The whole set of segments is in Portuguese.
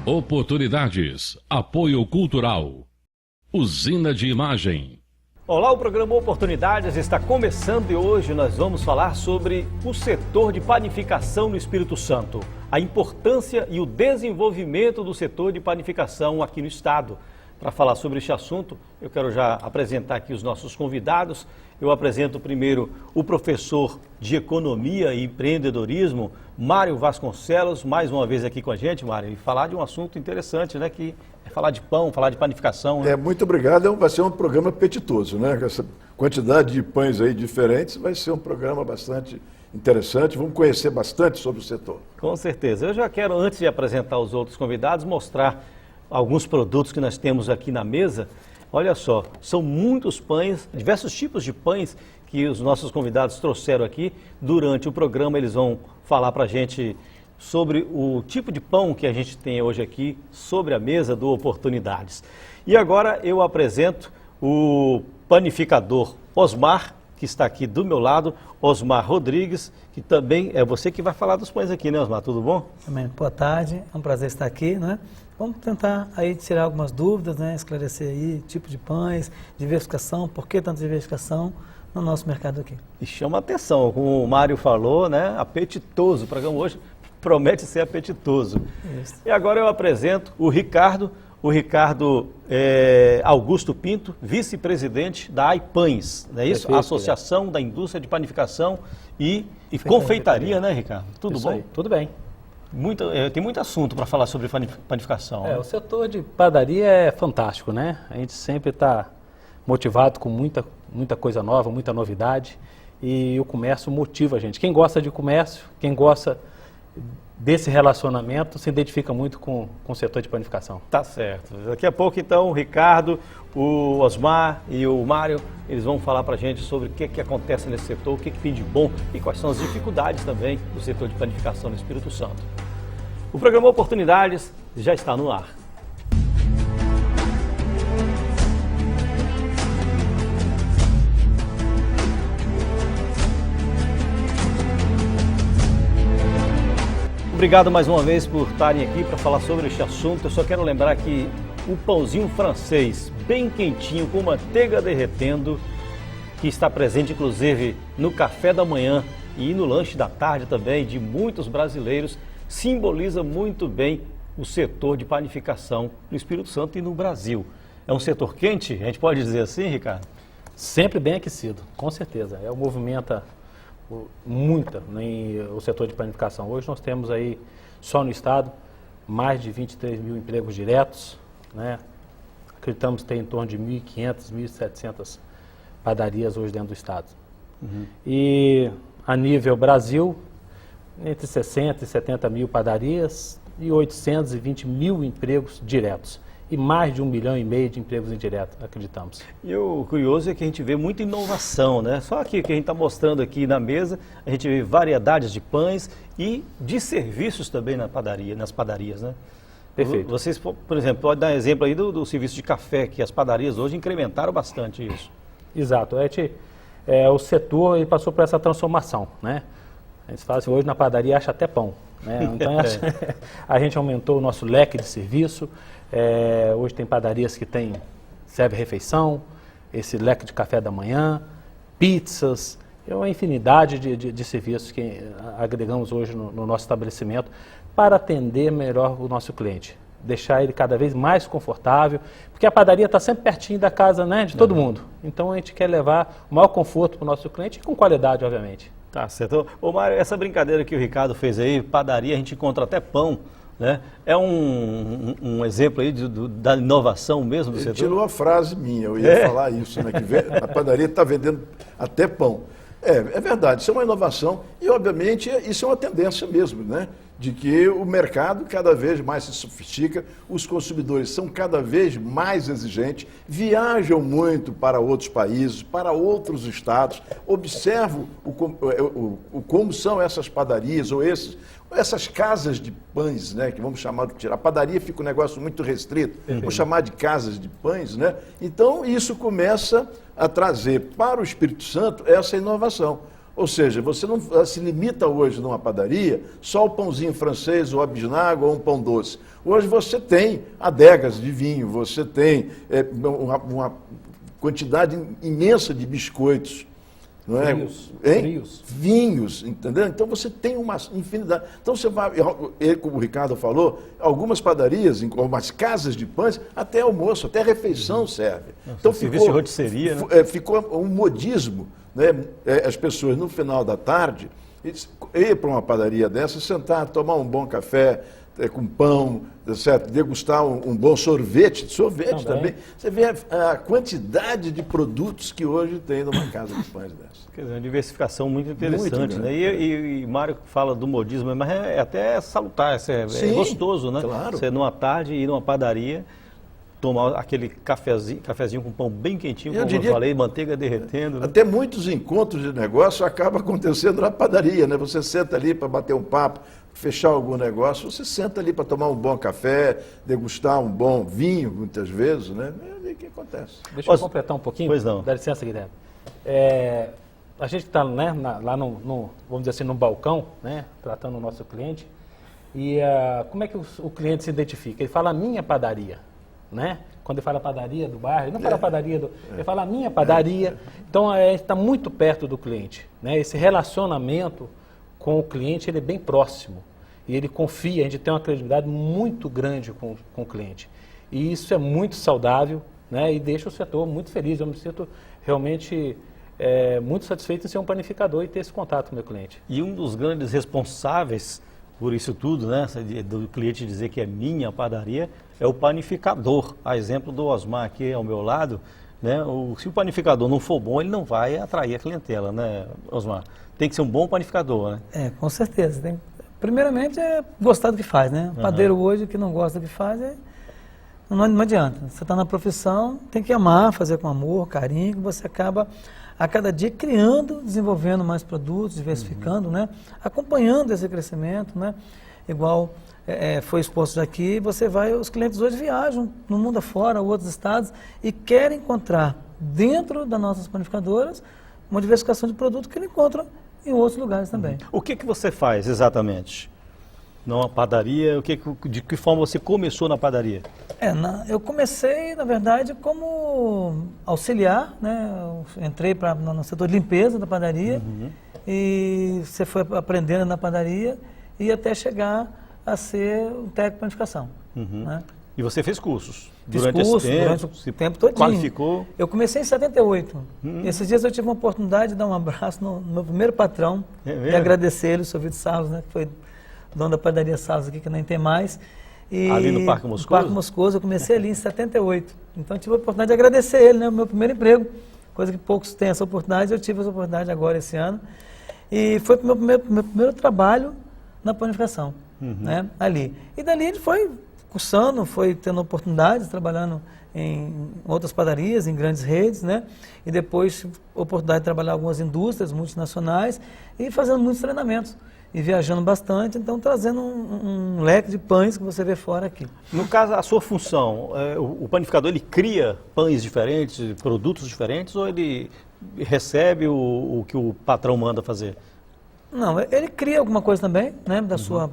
Oportunidades. Apoio cultural. Usina de Imagem. Olá, o programa Oportunidades está começando e hoje nós vamos falar sobre o setor de panificação no Espírito Santo. A importância e o desenvolvimento do setor de panificação aqui no estado. Para falar sobre este assunto, eu quero já apresentar aqui os nossos convidados. Eu apresento primeiro o professor de Economia e Empreendedorismo, Mário Vasconcelos, mais uma vez aqui com a gente, Mário, e falar de um assunto interessante, né, que é falar de pão, falar de panificação. Né? Muito obrigado, vai ser um programa apetitoso, né? Essa quantidade de pães aí diferentes, vai ser um programa bastante interessante, vamos conhecer bastante sobre o setor. Com certeza. Eu já quero, antes de apresentar os outros convidados, mostrar alguns produtos que nós temos aqui na mesa. Olha só, são muitos pães, diversos tipos de pães que os nossos convidados trouxeram aqui. Durante o programa eles vão falar para a gente sobre o tipo de pão que a gente tem hoje aqui sobre a mesa do Oportunidades. E agora eu apresento o panificador Osmar, que está aqui do meu lado, Osmar Rodrigues, que também é você que vai falar dos pães aqui, né, Osmar? Tudo bom? Boa tarde, é um prazer estar aqui, né? Vamos tentar aí tirar algumas dúvidas, né? Esclarecer aí tipo de pães, diversificação, por que tanta diversificação no nosso mercado aqui. E chama a atenção, como o Mário falou, né? Apetitoso, o programa hoje promete ser apetitoso. Isso. E agora eu apresento o Ricardo Augusto Pinto, vice-presidente da AIPães, não é isso? Perfeito, Associação da Indústria de Panificação e Confeitaria, né, Ricardo? Tudo isso bom? Aí, tudo bem. Tem muito assunto para falar sobre panificação. Né? O setor de padaria é fantástico, né? A gente sempre está motivado com muita coisa nova, muita novidade, e o comércio motiva a gente. Quem gosta de comércio, quem gosta desse relacionamento, se identifica muito com o setor de panificação. Tá certo. Daqui a pouco, então, o Ricardo, o Osmar e o Mário, eles vão falar para a gente sobre o que acontece nesse setor, o que tem de bom e quais são as dificuldades também do setor de panificação no Espírito Santo. O programa Oportunidades já está no ar. Obrigado mais uma vez por estarem aqui para falar sobre este assunto. Eu só quero lembrar que o pãozinho francês, bem quentinho, com manteiga derretendo, que está presente inclusive no café da manhã e no lanche da tarde também de muitos brasileiros, simboliza muito bem o setor de panificação no Espírito Santo e no Brasil. É um setor quente, a gente pode dizer assim, Ricardo? Sempre bem aquecido, com certeza. Movimenta muita o setor de panificação. Hoje nós temos aí, só no estado, mais de 23 mil empregos diretos, né? Acreditamos ter em torno de 1.500, 1.700 padarias hoje dentro do estado. Uhum. E a nível Brasil, entre 60 e 70 mil padarias e 820 mil empregos diretos. E mais de 1,5 milhão de empregos indiretos, acreditamos. E o curioso é que a gente vê muita inovação, né? Só aqui que a gente está mostrando aqui na mesa, a gente vê variedades de pães e de serviços também nas padarias, né? Perfeito. Vocês, por exemplo, pode dar exemplo aí do serviço de café, que as padarias hoje incrementaram bastante isso. Exato. O setor ele passou por essa transformação, né? A gente fala assim, hoje na padaria acha até pão. Né? Então a gente aumentou o nosso leque de serviço. Hoje tem padarias que serve refeição, esse leque de café da manhã, pizzas, uma infinidade de serviços que agregamos hoje no nosso estabelecimento para atender melhor o nosso cliente, deixar ele cada vez mais confortável, porque a padaria está sempre pertinho da casa, né, de todo mundo. Então a gente quer levar o maior conforto para o nosso cliente e com qualidade, obviamente. Tá certo. Ô Mário, essa brincadeira que o Ricardo fez aí, padaria, a gente encontra até pão, né? É um exemplo aí da inovação mesmo do setor? Ele tirou a frase minha, eu ia falar isso, né? Que a padaria está vendendo até pão. É verdade, isso é uma inovação e, obviamente, isso é uma tendência mesmo, né? De que o mercado cada vez mais se sofistica, os consumidores são cada vez mais exigentes, viajam muito para outros países, para outros estados, observam como são essas padarias ou essas casas de pães, né, que vamos chamar de tirar. A padaria fica um negócio muito restrito, vamos chamar de casas de pães, né? Então, isso começa a trazer para o Espírito Santo essa inovação. Ou seja, você não se limita hoje numa padaria só o pãozinho francês, ou a bisnaga, ou um pão doce. Hoje você tem adegas de vinho, você tem uma quantidade imensa de biscoitos. Não é? Frios. Vinhos, entendeu? Então você tem uma infinidade. Então você vai, como o Ricardo falou, algumas padarias, algumas casas de pães, até almoço, até refeição serve. Então serviço de rotisseria, né? Ficou um modismo, né? As pessoas no final da tarde ir para uma padaria dessa, sentar, tomar um bom café com pão, certo? Degustar um bom sorvete também. Você vê a quantidade de produtos que hoje tem numa casa de pães dessa. Quer dizer, uma diversificação muito interessante, Muito né? E Mário fala do modismo, mas é até salutar, é gostoso, né? Claro. Você numa tarde ir numa padaria, tomar aquele cafezinho com pão bem quentinho, como eu falei, manteiga derretendo. Né? Até muitos encontros de negócio acabam acontecendo na padaria, né? Você senta ali para bater um papo, fechar algum negócio, você senta ali para tomar um bom café, degustar um bom vinho, muitas vezes, né? É o que acontece. Deixa eu completar um pouquinho. Pois não. Dá licença, Guilherme. A gente está, né, lá no, vamos dizer assim, no balcão, né, tratando o nosso cliente. E como é que o cliente se identifica? Ele fala a minha padaria, né? Quando ele fala padaria do bairro, ele não fala padaria ele fala a minha padaria. Então, está muito perto do cliente, né? Esse relacionamento com o cliente, ele é bem próximo. E ele confia, a gente tem uma credibilidade muito grande com o cliente. E isso é muito saudável, né? E deixa o setor muito feliz. Eu me sinto realmente muito satisfeito em ser um panificador e ter esse contato com o meu cliente. E um dos grandes responsáveis por isso tudo, né, do cliente dizer que é minha padaria, é o panificador. A exemplo do Osmar aqui ao meu lado, né, se o panificador não for bom, ele não vai atrair a clientela, né, Osmar? Tem que ser um bom panificador, né? Com certeza. Primeiramente é gostar do que faz, né? O padeiro hoje que não gosta do que faz, não adianta. Você está na profissão, tem que amar, fazer com amor, carinho, que você acaba a cada dia criando, desenvolvendo mais produtos, diversificando, né? Acompanhando esse crescimento, né? Igual foi exposto aqui, os clientes hoje viajam no mundo afora, outros estados, e querem encontrar dentro das nossas panificadoras uma diversificação de produtos que ele encontra em outros lugares também. O que você faz exatamente? Numa padaria, de que forma você começou na padaria? Eu comecei, na verdade, como auxiliar, né? Eu entrei no setor de limpeza da padaria e você foi aprendendo na padaria e até chegar a ser um técnico de panificação. Né? E você fez cursos? Fiz curso durante o tempo todinho. Qualificou? Eu comecei em 78. Esses dias eu tive uma oportunidade de dar um abraço no meu primeiro patrão e agradecer ele, o Sr. Vitor Salles, né? Que foi dono da padaria Salles aqui, que nem tem mais. Ali no Parque Moscoso? No Parque Moscoso, eu comecei ali em 78. Então eu tive a oportunidade de agradecer ele, né? O meu primeiro emprego, coisa que poucos têm essa oportunidade, eu tive essa oportunidade agora esse ano. E foi o meu primeiro trabalho na panificação, né? Ali. E dali a gente foi cursando, foi tendo oportunidades, trabalhando em outras padarias, em grandes redes, né? E depois oportunidade de trabalhar em algumas indústrias multinacionais e fazendo muitos treinamentos. E viajando bastante, então trazendo um leque de pães que você vê fora aqui. No caso, a sua função, o panificador, ele cria pães diferentes, produtos diferentes, ou ele recebe o que o patrão manda fazer? Não, ele cria alguma coisa também, né, da sua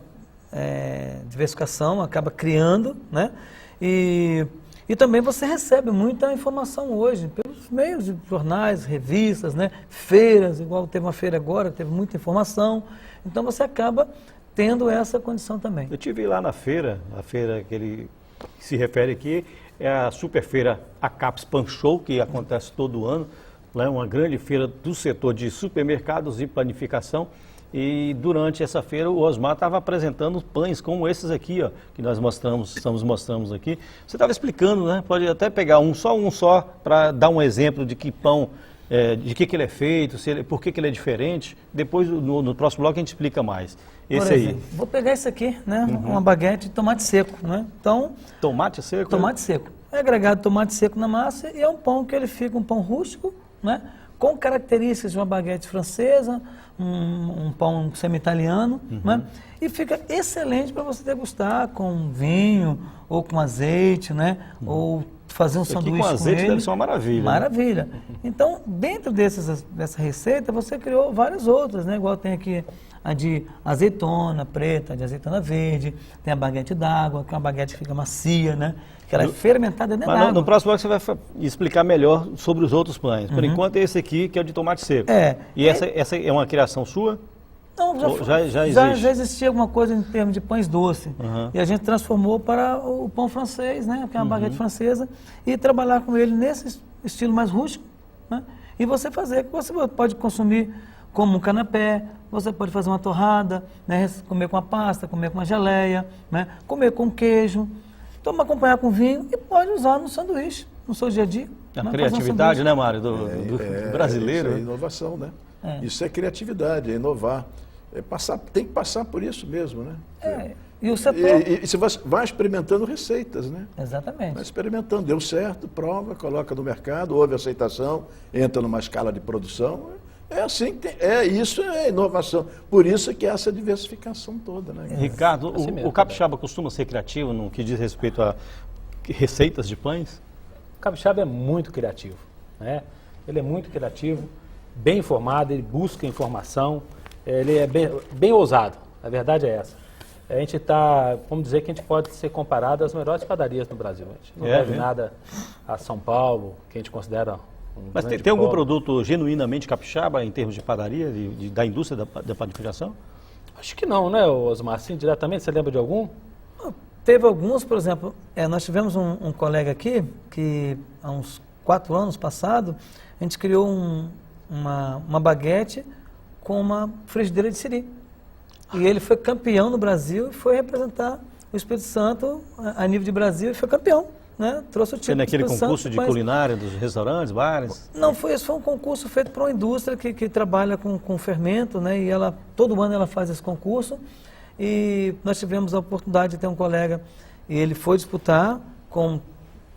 diversificação, acaba criando, né, e também você recebe muita informação hoje, pelos meios de jornais, revistas, né, feiras, igual teve uma feira agora, teve muita informação. Então você acaba tendo essa condição também. Eu estive lá na feira, a feira que ele se refere aqui, é a Superfeira Acaps Pan Show, que acontece todo ano, né, uma grande feira do setor de supermercados e panificação. E durante essa feira o Osmar estava apresentando pães como esses aqui, ó, que nós estamos mostrando aqui. Você estava explicando, né? Pode até pegar um só, para dar um exemplo de que pão, de que ele é feito, por que ele é diferente. Depois, no próximo bloco, a gente explica mais. Esse aí. Vou pegar esse aqui, né? Uma baguete de tomate seco, né? Então, tomate seco? Tomate seco. É agregado tomate seco na massa e é um pão que ele fica um pão rústico, né? Com características de uma baguete francesa, um pão semi-italiano, né? E fica excelente para você degustar com vinho ou com azeite, né? Ou fazer um Isso aqui sanduíche com azeite ele. deve ser uma maravilha. Né? Maravilha. Então, dentro dessa receita, você criou várias outras, né? Igual tem aqui a de azeitona preta, de azeitona verde, tem a baguete d'água, que é uma baguete que fica macia, né? Que ela é fermentada dentro Mas d'água. no próximo bloco você vai explicar melhor sobre os outros pães. Por enquanto é esse aqui que é o de tomate seco. E essa é uma criação sua? Não, já existe? Já existia alguma coisa em termos de pães doce. E a gente transformou para o pão francês, né? Que é uma baguete francesa, e trabalhar com ele nesse estilo mais rústico, né? E você fazer, que você pode consumir como um canapé, você pode fazer uma torrada, né? Comer com a pasta, comer com uma geleia, né? Comer com queijo, então acompanhar com vinho e pode usar no sanduíche, no seu dia a dia. A né? criatividade, né, Mário, do brasileiro. Isso é inovação, né? Isso é criatividade, é inovar. Tem que passar por isso mesmo, né? E o setor... E você vai experimentando receitas, né? Exatamente. Vai experimentando, deu certo, prova, coloca no mercado, houve aceitação, entra numa escala de produção. É assim que isso é inovação. Por isso que é essa diversificação toda, né? Ricardo, Assim mesmo, o capixaba costuma ser criativo no que diz respeito a receitas de pães? O capixaba é muito criativo, né? Ele é muito criativo, bem informado, ele busca informação, ele é bem ousado, a verdade é essa. A gente vamos dizer que a gente pode ser comparado às melhores padarias no Brasil. A gente não deve nada a São Paulo, que a gente considera Mas tem algum produto genuinamente capixaba em termos de padaria, da indústria da panificação? Acho que não, né, Osmar? Assim, diretamente, você lembra de algum? Teve alguns, por exemplo, nós tivemos um colega aqui que há uns 4 anos passado, a gente criou uma baguete com uma frigideira de siri. E ele foi campeão no Brasil e foi representar o Espírito Santo a nível de Brasil e foi campeão. Né? Trouxe o Foi título naquele do Espírito concurso Santo, de mas... culinária dos restaurantes, bares? Não, esse foi um concurso feito por uma indústria que trabalha com fermento, né? E todo ano ela faz esse concurso. E nós tivemos a oportunidade de ter um colega, e ele foi disputar com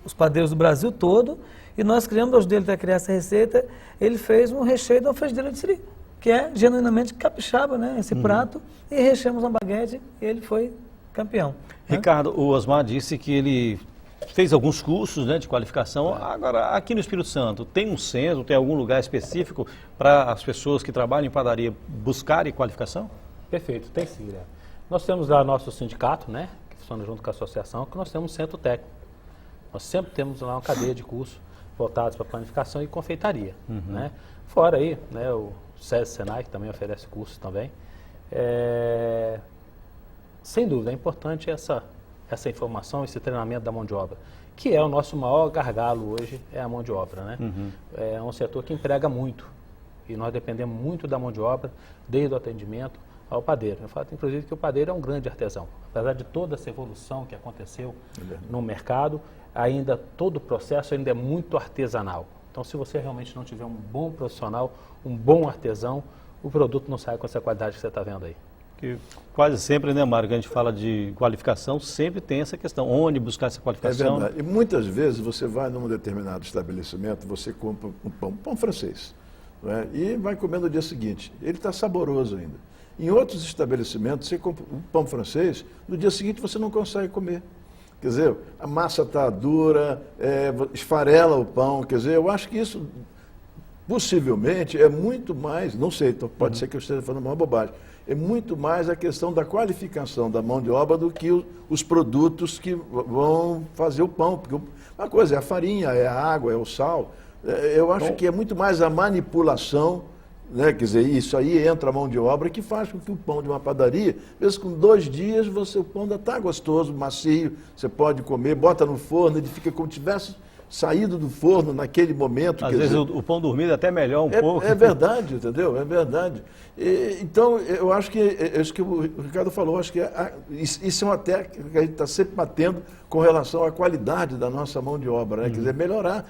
os padeiros do Brasil todo, e nós criamos aos dele para criar essa receita, ele fez um recheio de uma frigideira de siri, que é genuinamente capixaba, né? Esse prato, e recheamos uma baguete, e ele foi campeão. Ricardo, o Osmar disse que ele fez alguns cursos, né, de qualificação. Agora, aqui no Espírito Santo, tem um centro, tem algum lugar específico para as pessoas que trabalham em padaria buscarem qualificação? Perfeito, tem sim, Guilherme. Nós temos lá nosso sindicato, né, que funciona junto com a associação, que nós temos um centro técnico. Nós sempre temos lá uma cadeia de cursos voltados para planificação e confeitaria, né? Fora aí, né, o SESI Senai, que também oferece cursos também. Sem dúvida, é importante essa informação, esse treinamento da mão de obra, que é o nosso maior gargalo hoje, é a mão de obra, né? É um setor que emprega muito e nós dependemos muito da mão de obra, desde o atendimento ao padeiro. Eu falo, inclusive, que o padeiro é um grande artesão. Apesar de toda essa evolução que aconteceu no mercado, ainda todo o processo ainda é muito artesanal. Então, se você realmente não tiver um bom profissional, um bom artesão, o produto não sai com essa qualidade que você está vendo aí. Que quase sempre, né, Mário, que a gente fala de qualificação, sempre tem essa questão. Onde buscar essa qualificação? É verdade. E muitas vezes você vai num determinado estabelecimento, você compra um pão francês, não é? E vai comer no dia seguinte. Ele está saboroso ainda. Em outros estabelecimentos, você compra um pão francês, no dia seguinte você não consegue comer. Quer dizer, a massa está dura, esfarela o pão. Quer dizer, eu acho que isso possivelmente é muito mais, não sei, então pode ser que eu esteja falando uma bobagem, é muito mais a questão da qualificação da mão de obra do que os produtos que vão fazer o pão. Porque uma coisa é a farinha, é a água, é o sal. Eu acho que é muito mais a manipulação, né? Quer dizer, isso aí entra a mão de obra que faz com que o pão de uma padaria, mesmo com 2 dias, o pão ainda está gostoso, macio, você pode comer, bota no forno, ele fica como se tivesse saído do forno naquele momento. Às vezes o pão dormido é até melhor um pouco. É verdade, entendeu? É verdade. Então, eu acho que isso que o Ricardo falou, acho que isso é uma técnica que a gente está sempre batendo com relação à qualidade da nossa mão de obra, né? Quer dizer, melhorar,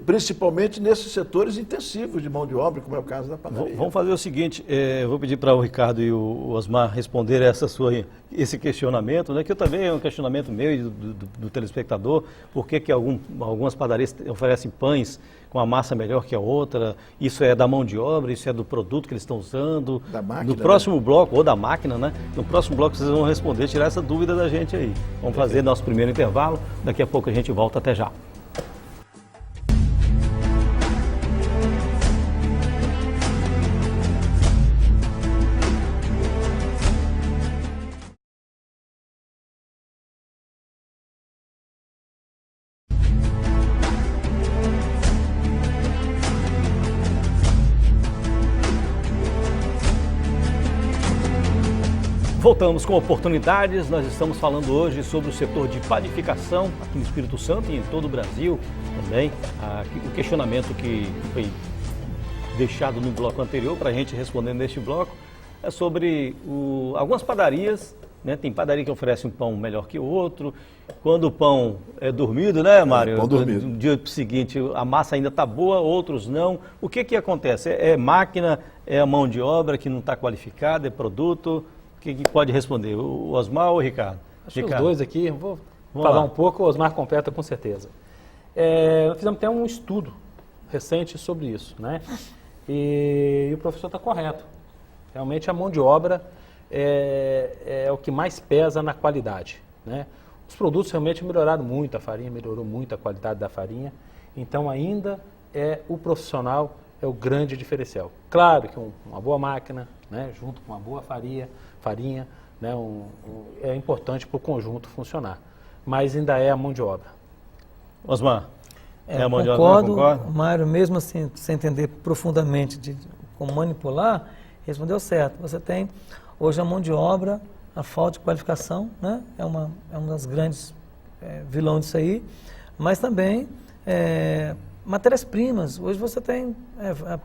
principalmente nesses setores intensivos de mão de obra, como é o caso da padaria. Vamos fazer o seguinte, eu vou pedir para o Ricardo e o Osmar responder esse questionamento, né, que também é um questionamento meu e do telespectador, por que algumas padarias oferecem pães com a massa melhor que a outra, isso é da mão de obra, isso é do produto que eles estão usando. Da máquina, no próximo bloco, ou da máquina, né? No próximo bloco vocês vão responder, tirar essa dúvida da gente aí. Vamos fazer nosso primeiro intervalo, daqui a pouco a gente volta, até já. Voltamos com oportunidades. Nós estamos falando hoje sobre o setor de panificação aqui no Espírito Santo e em todo o Brasil também. O questionamento que foi deixado no bloco anterior para a gente responder neste bloco é sobre algumas padarias, né? Tem padaria que oferece um pão melhor que o outro. Quando o pão é dormido, né, Mário? Pão dormido. No dia seguinte a massa ainda está boa, outros não. O que acontece? É máquina, é a mão de obra que não está qualificada, é produto? Quem pode responder? O Osmar ou o Ricardo? Acho que os dois aqui, vou Vamos falar lá. um pouco, o Osmar completa com certeza. Fizemos até um estudo recente sobre isso, né? E o professor está correto. Realmente a mão de obra é o que mais pesa na qualidade, né? Os produtos realmente melhoraram muito, a farinha melhorou muito a qualidade da farinha, então ainda o profissional é o grande diferencial. Claro que uma boa máquina, né, junto com uma boa farinha, né, é importante para o conjunto funcionar, mas ainda é a mão de obra. Osmar, a mão de obra, Concordo, concorda? Mário, mesmo assim, sem entender profundamente de como manipular, respondeu certo. Você tem hoje a mão de obra, a falta de qualificação, né? É uma das grandes vilões disso aí, mas também matérias-primas. Hoje você tem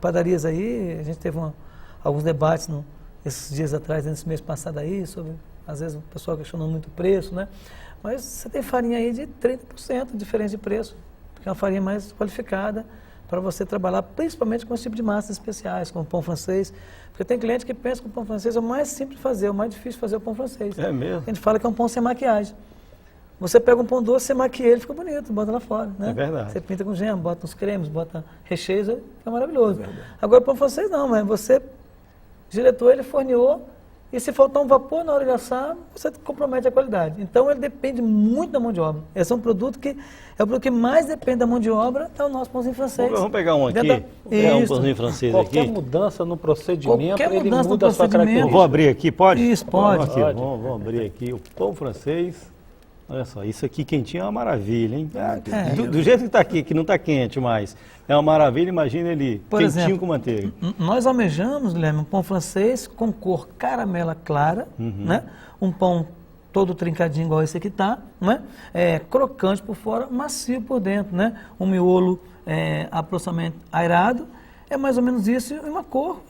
padarias aí, a gente teve alguns debates esses dias atrás, nesse mês passado aí, sobre, às vezes o pessoal questionando muito o preço, né? Mas você tem farinha aí de 30% de diferença de preço, porque é uma farinha mais qualificada para você trabalhar principalmente com esse tipo de massas especiais, como o pão francês, porque tem cliente que pensa que o pão francês é o mais simples de fazer, o mais difícil de fazer o pão francês. É mesmo? A gente fala que é um pão sem maquiagem. Você pega um pão doce, você maquia ele, fica bonito, bota lá fora, né? É verdade. Você pinta com gema, bota uns cremes, bota recheios, fica maravilhoso. Agora o pão francês não, mas você diretou ele, forneou, e se faltar um vapor na hora de assar, você compromete a qualidade. Então ele depende muito da mão de obra. Esse é um produto que mais depende da mão de obra, é o nosso pãozinho francês. Vamos pegar um aqui, Dentro pegar um Isso. pãozinho francês Qualquer aqui. mudança no procedimento, Qualquer ele mudança no muda a sua procedimento. característica. Vou abrir aqui, pode? Isso, pode. Aqui, vamos abrir aqui o pão francês. Olha só, isso aqui quentinho é uma maravilha, hein? Do jeito que está aqui, que não está quente mais, é uma maravilha, imagina ele Por quentinho exemplo, com manteiga. Nós almejamos, Guilherme, um pão francês com cor caramela clara, né? Um pão todo trincadinho igual esse aqui tá, né? Crocante por fora, macio por dentro, né? Um miolo aproximadamente airado, é mais ou menos isso, e uma cor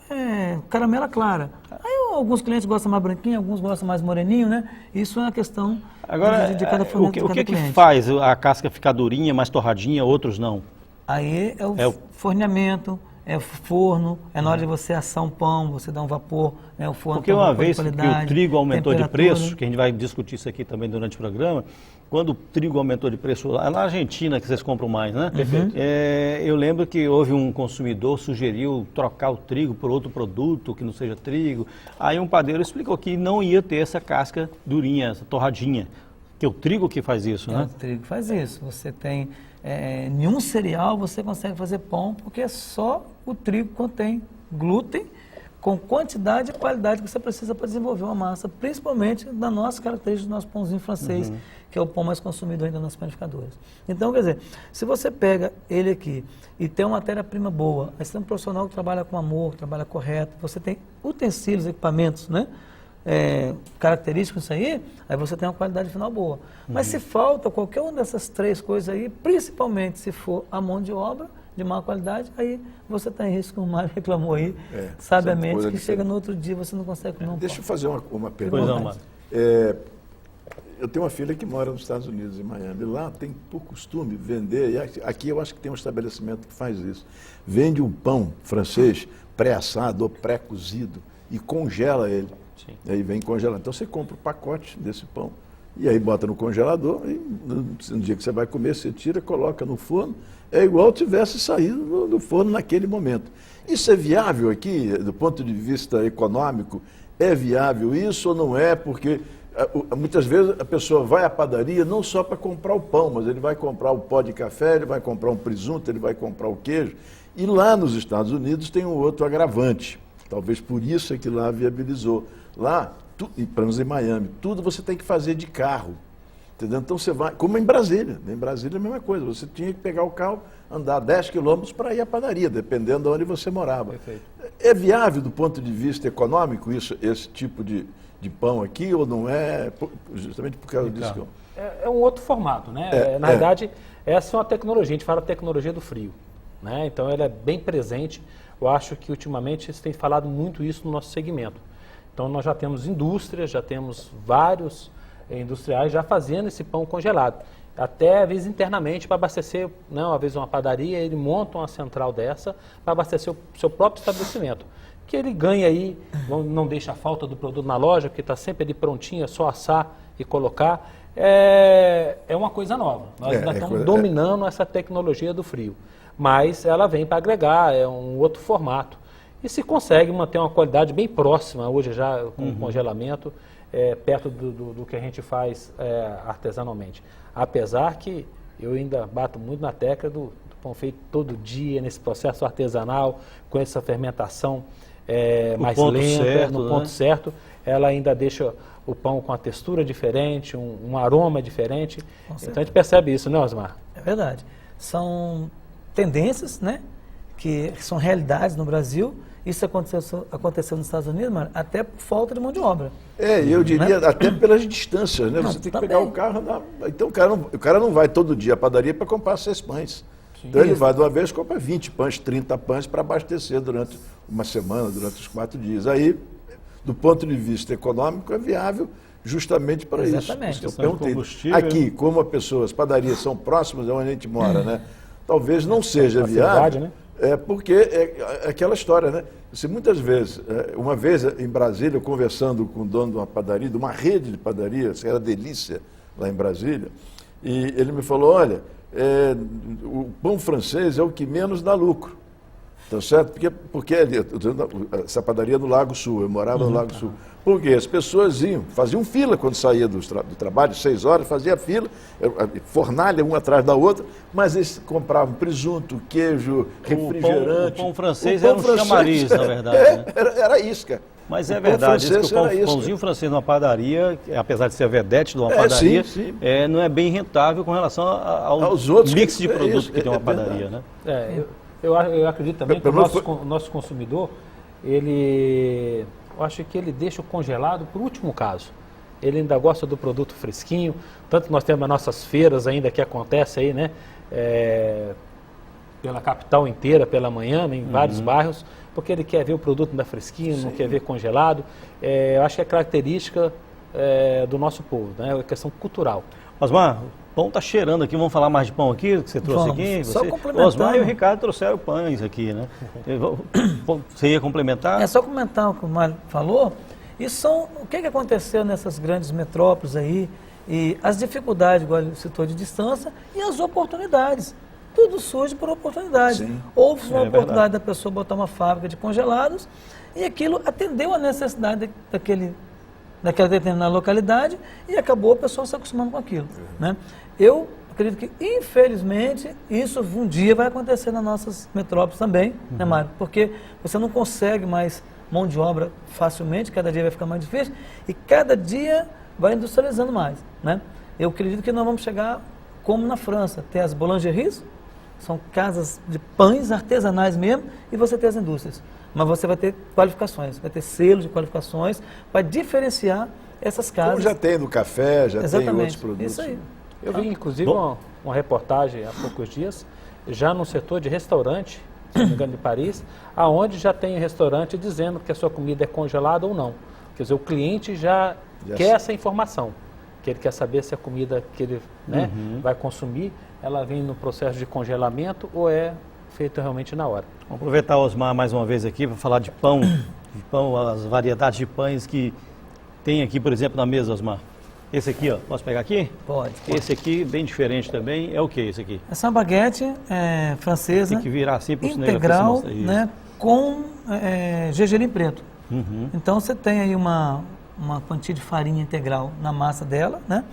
caramela clara. Aí alguns clientes gostam mais branquinho, alguns gostam mais moreninho, né? Isso é uma questão Agora, de cada o que que cliente. faz a casca ficar durinha, mais torradinha, outros não? Aí é o forneamento, é o forno, é na hora de você assar um pão, você dá um vapor, né? O forno Porque tem um uma vapor de vez que qualidade, o trigo aumentou de temperatura. preço, que a gente vai discutir isso aqui também durante o programa, quando o trigo aumentou de preço, lá na Argentina que vocês compram mais, né? Perfeito. Eu lembro que houve um consumidor sugeriu trocar o trigo por outro produto que não seja trigo. Aí um padeiro explicou que não ia ter essa casca durinha, essa torradinha, que é o trigo que faz isso, né? O trigo faz isso. Você tem nenhum cereal você consegue fazer pão porque só o trigo contém glúten com quantidade e qualidade que você precisa para desenvolver uma massa, principalmente da nossa característica do nosso pãozinho francês, que é o pão mais consumido ainda nas panificadoras. Então, quer dizer, se você pega ele aqui e tem uma matéria-prima boa, aí você tem um profissional que trabalha com amor, que trabalha correto, você tem utensílios, equipamentos, né? Característicos isso aí você tem uma qualidade final boa. Mas se falta qualquer uma dessas três coisas aí, principalmente se for a mão de obra de má qualidade, aí você está em risco, como o Mário reclamou aí, sabiamente, coisa que diferente. chega no outro dia você não consegue comer um Deixa eu pão. fazer uma Pois pergunta. não, Mário. Eu tenho uma filha que mora nos Estados Unidos, em Miami. Lá tem por costume vender, e aqui eu acho que tem um estabelecimento que faz isso. Vende um pão francês pré-assado ou pré-cozido e congela ele. Sim. Aí vem congelado. Então você compra o pacote desse pão e aí bota no congelador e no dia que você vai comer, você tira, coloca no forno. É igual tivesse saído do forno naquele momento. Isso é viável aqui, do ponto de vista econômico? É viável isso ou não é? Porque muitas vezes a pessoa vai à padaria não só para comprar o pão, mas ele vai comprar o pó de café, ele vai comprar um presunto, ele vai comprar o queijo. E lá nos Estados Unidos tem um outro agravante. Talvez por isso é que lá viabilizou. Lá, e para nós em Miami, tudo você tem que fazer de carro. Entendeu? Então você vai, como em Brasília. Em Brasília é a mesma coisa. Você tinha que pegar o carro, andar 10 quilômetros para ir à padaria, dependendo de onde você morava. Perfeito. É viável do ponto de vista econômico esse tipo de de pão aqui ou não é? Justamente por causa disso que eu... É um outro formato, né? Na verdade, essa é uma tecnologia, a gente fala tecnologia do frio, né? Então ela é bem presente. Eu acho que ultimamente se tem falado muito isso no nosso segmento. Então nós já temos indústrias, já temos vários industriais já fazendo esse pão congelado. Até às vezes internamente para abastecer, não, às vezes uma padaria, ele monta uma central dessa para abastecer o seu próprio estabelecimento. Que ele ganha aí, não deixa a falta do produto na loja, porque está sempre ali prontinho, é só assar e colocar. É uma coisa nova. Nós ainda estamos dominando essa tecnologia do frio. Mas ela vem para agregar, é um outro formato. E se consegue manter uma qualidade bem próxima, hoje já com congelamento, perto do que a gente faz artesanalmente. Apesar que eu ainda bato muito na tecla do pão feito todo dia, nesse processo artesanal, com essa fermentação mais lenta, no ponto certo, ela ainda deixa o pão com uma textura diferente, um aroma diferente. Então a gente percebe isso, né, Osmar? É verdade. São tendências, né, que são realidades no Brasil. Isso aconteceu nos Estados Unidos, mano, até por falta de mão de obra. Eu diria até pelas distâncias, né? Você tem que pegar o carro. Então o cara não vai todo dia à padaria para comprar 6 pães. Sim, então ele vai de uma vez, compra 20 pães, 30 pães para abastecer durante uma semana, durante os 4 dias. Aí, do ponto de vista econômico, é viável justamente para Exatamente. isso. Eu perguntei, aqui, como as padarias são próximas de onde a gente mora, né? Talvez não seja viável, né? Porque é aquela história, né? Muitas vezes, uma vez em Brasília, eu conversando com o dono de uma padaria, de uma rede de padarias, que era Delícia, lá em Brasília, e ele me falou, olha, o pão francês é o que menos dá lucro, tá certo? Porque ali, essa padaria no Lago Sul, eu morava no Lago Sul. Porque as pessoas faziam fila quando saía do trabalho, 6 horas, fazia fila, fornalha uma atrás da outra, mas eles compravam presunto, queijo, refrigerante. O pão francês era um chamariz, na verdade. Né? Era isso, cara. Mas é verdade, o pãozinho francês numa padaria, apesar de ser a vedete de uma padaria, sim. Não é bem rentável com relação aos outros mix de produtos que tem uma padaria, né? Eu acredito também que o nosso consumidor, eu acho que ele deixa o congelado para o último caso. Ele ainda gosta do produto fresquinho, tanto que nós temos as nossas feiras ainda que acontecem aí, né? Pela capital inteira, pela manhã, em vários bairros, porque ele quer ver o produto ainda fresquinho, não quer ver congelado. Eu acho que é característica do nosso povo, né? É uma questão cultural. Osmar, o pão está cheirando aqui, vamos falar mais de pão aqui, que você trouxe aqui? Só O Osmar e o Ricardo trouxeram pães aqui, né? Você ia complementar? É só comentar o que o Mário falou. O que aconteceu nessas grandes metrópoles aí, e as dificuldades, igual ele citou, de distância, e as oportunidades. Tudo surge por oportunidade. Sim. Houve uma oportunidade da pessoa botar uma fábrica de congelados e aquilo atendeu a necessidade daquela determinada localidade e acabou a pessoa se acostumando com aquilo. Né? Eu acredito que, infelizmente, isso um dia vai acontecer nas nossas metrópoles também, né, Mário? Porque você não consegue mais mão de obra facilmente, cada dia vai ficar mais difícil e cada dia vai industrializando mais. Né? Eu acredito que nós vamos chegar como na França, ter as boulangeries, são casas de pães artesanais mesmo, e você tem as indústrias. Mas você vai ter qualificações, vai ter selos de qualificações para diferenciar essas casas. Como já tem no café, já tem outros produtos. Isso aí. Eu vi, inclusive, uma reportagem há poucos dias, já no setor de restaurante, se não me engano, de Paris, aonde já tem restaurante dizendo que a sua comida é congelada ou não. Quer dizer, o cliente já quer essa informação, que ele quer saber se a comida que ele vai consumir, ela vem no processo de congelamento ou é feita realmente na hora. Vamos aproveitar o Osmar mais uma vez aqui para falar de pão, as variedades de pães que tem aqui, por exemplo, na mesa, Osmar. Esse aqui, ó, posso pegar aqui? Pode. Esse aqui, bem diferente também, é o que esse aqui? Essa é uma baguete francesa, tem que virar assim para o integral, né, com gergelim preto. Então você tem aí uma quantia de farinha integral na massa dela, né,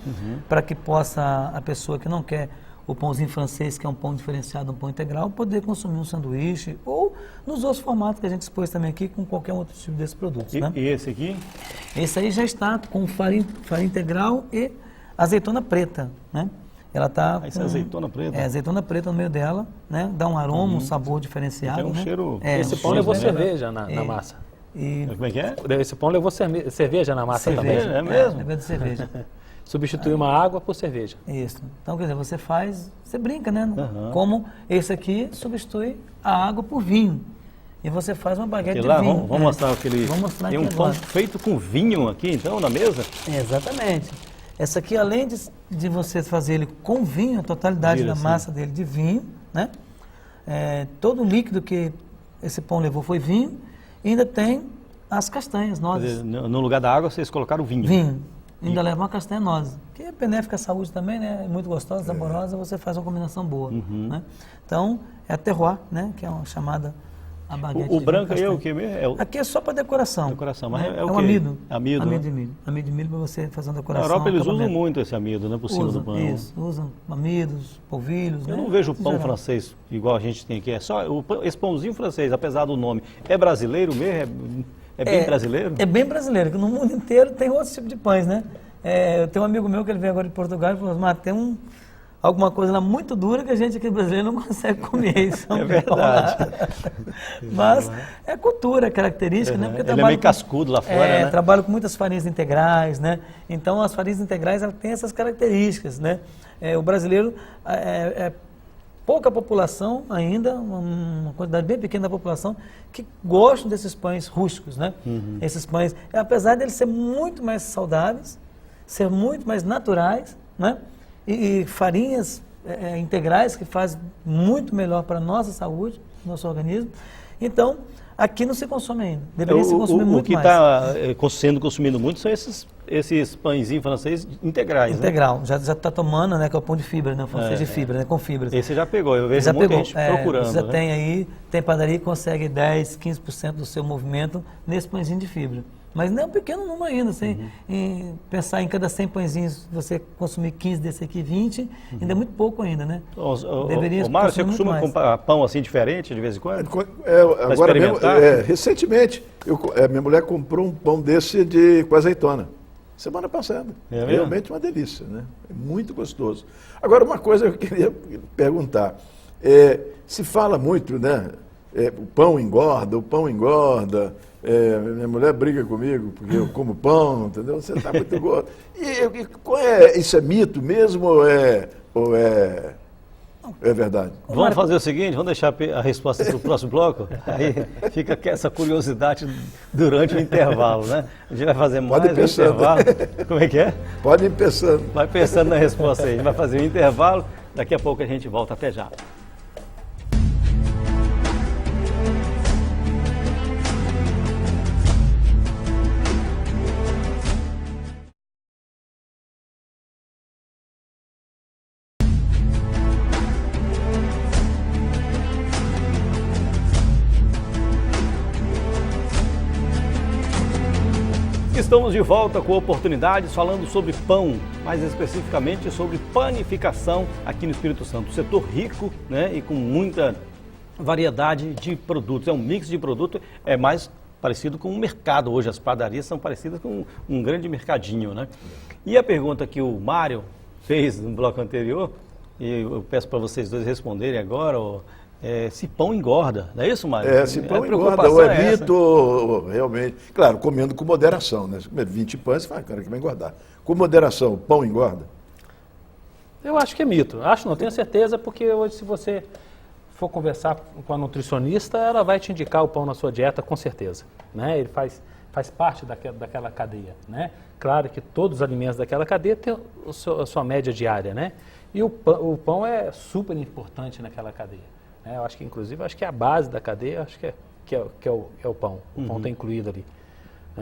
para que possa a pessoa que não quer o pãozinho francês, que é um pão diferenciado, um pão integral, poder consumir um sanduíche ou nos outros formatos que a gente expôs também aqui com qualquer outro tipo desses produtos. Né? E esse aqui? Esse aí já está com farinha integral e azeitona preta, né? Ela está com azeitona preta? Azeitona preta no meio dela, né? Dá um aroma, um sabor diferenciado. Tem um cheiro... Esse pão levou cerveja na massa. E Como é que é? Esse pão levou cerveja na massa cerveja, também. É mesmo? levando cerveja. Substituir uma água por cerveja. Isso. Então, quer dizer, você faz, você brinca, né? Aham. Como esse aqui substitui a água por vinho. E você faz uma baguete Aquele lá, de vinho. vamos mostrar aquele... Vamos mostrar Tem aqui um pão agora. feito com vinho aqui, então, na mesa? Exatamente. Essa aqui, além de você fazer ele com vinho, a totalidade Vira da assim. massa dele de vinho, né? Todo o líquido que esse pão levou foi vinho, e ainda tem as castanhas, Quer nozes. dizer, no lugar da água, vocês colocaram vinho. Vinho. Ainda leva uma castanha noz, que é benéfica à saúde também, né? É muito gostosa, saborosa, você faz uma combinação boa, né? Então, é a terroir, né? Que é uma chamada a baguete O de branco aí é castanha. o que mesmo? Aqui é só para decoração. Decoração, mas né? é o um quê? amido. Amido, Amido né? de milho. Amido de milho para você fazer uma Na decoração. Europa eles usam acabamento. muito esse amido, né? Por cima do pão. Usam, isso, usam amidos, Eu né? não vejo Em pão geral. francês igual a gente tem aqui. É só esse pãozinho francês, apesar do nome. É brasileiro mesmo? É bem brasileiro? É bem brasileiro, que no mundo inteiro tem outros tipos de pães, né? Eu tenho um amigo meu que ele veio agora de Portugal e falou, mas tem alguma coisa lá muito dura que a gente aqui brasileiro não consegue comer. Isso É verdade. Mas é cultura, é característica, né? Porque Ele é meio cascudo lá fora, né? Trabalho com muitas farinhas integrais, né? Então as farinhas integrais elas têm essas características, né? O brasileiro pouca população ainda, uma quantidade bem pequena da população que gostam desses pães rústicos, né? Esses pães, apesar de eles serem muito mais saudáveis, ser muito mais naturais, né? E farinhas integrais que fazem muito melhor para a nossa saúde, nosso organismo. Então, aqui não se consome ainda. Deveria se consumir muito mais. O que está sendo consumido muito são esses pãezinhos franceses integrais, né? Integral. Já está tomando, né? Que é o pão de fibra, né? O francês de fibra, né? Com fibras. Esse já pegou, eu vejo Já muita pegou. gente procurando. Você já né? tem aí, tem padaria que consegue 10, 15% do seu movimento nesse pãezinho de fibra. Mas não é um pequeno número ainda, assim, pensar em cada 100 pãezinhos, você consumir 15 desse aqui, 20, ainda é muito pouco ainda, né? Deveria Mário, você consumir muito costuma mais. comprar pão assim diferente de vez em quando? Agora mesmo, experimentar? recentemente, minha mulher comprou um pão desse com azeitona. Semana passada. É mesmo? Realmente uma delícia, né? É muito gostoso. Agora, uma coisa que eu queria perguntar. Se fala muito, né? O pão engorda, minha mulher briga comigo porque eu como pão, entendeu? Você está muito gordo. Isso é mito mesmo ou é verdade? Vamos fazer o seguinte, vamos deixar a resposta para o próximo bloco? Aí fica essa curiosidade durante o intervalo, né? A gente vai fazer mais Pode ir um pensando. intervalo. Como é que é? Pode ir pensando. Vai pensando na resposta aí. A gente vai fazer um intervalo, daqui a pouco a gente volta. Até já. Estamos de volta com oportunidades falando sobre pão, mais especificamente sobre panificação aqui no Espírito Santo. Setor rico, né, e com muita variedade de produtos. É um mix de produto, é mais parecido com um mercado hoje. As padarias são parecidas com um grande mercadinho, né? E a pergunta que o Mário fez no bloco anterior, e eu peço para vocês dois responderem agora, se pão engorda, não é isso, Mário? Se pão A engorda, preocupação ou é é essa. mito, ou realmente. Claro, comendo com moderação, né? Se comer 20 pães, você fala, cara, que vai engordar. Com moderação, o pão engorda? Eu acho que é mito. Não tenho certeza, porque hoje se você for conversar com a nutricionista, ela vai te indicar o pão na sua dieta, com certeza. Né? Ele faz parte daquela cadeia. Né? Claro que todos os alimentos daquela cadeia têm a sua média diária. Né? E o pão é super importante naquela cadeia. Eu acho que, inclusive, acho que é a base da cadeia, acho que é o pão. O pão está incluído ali.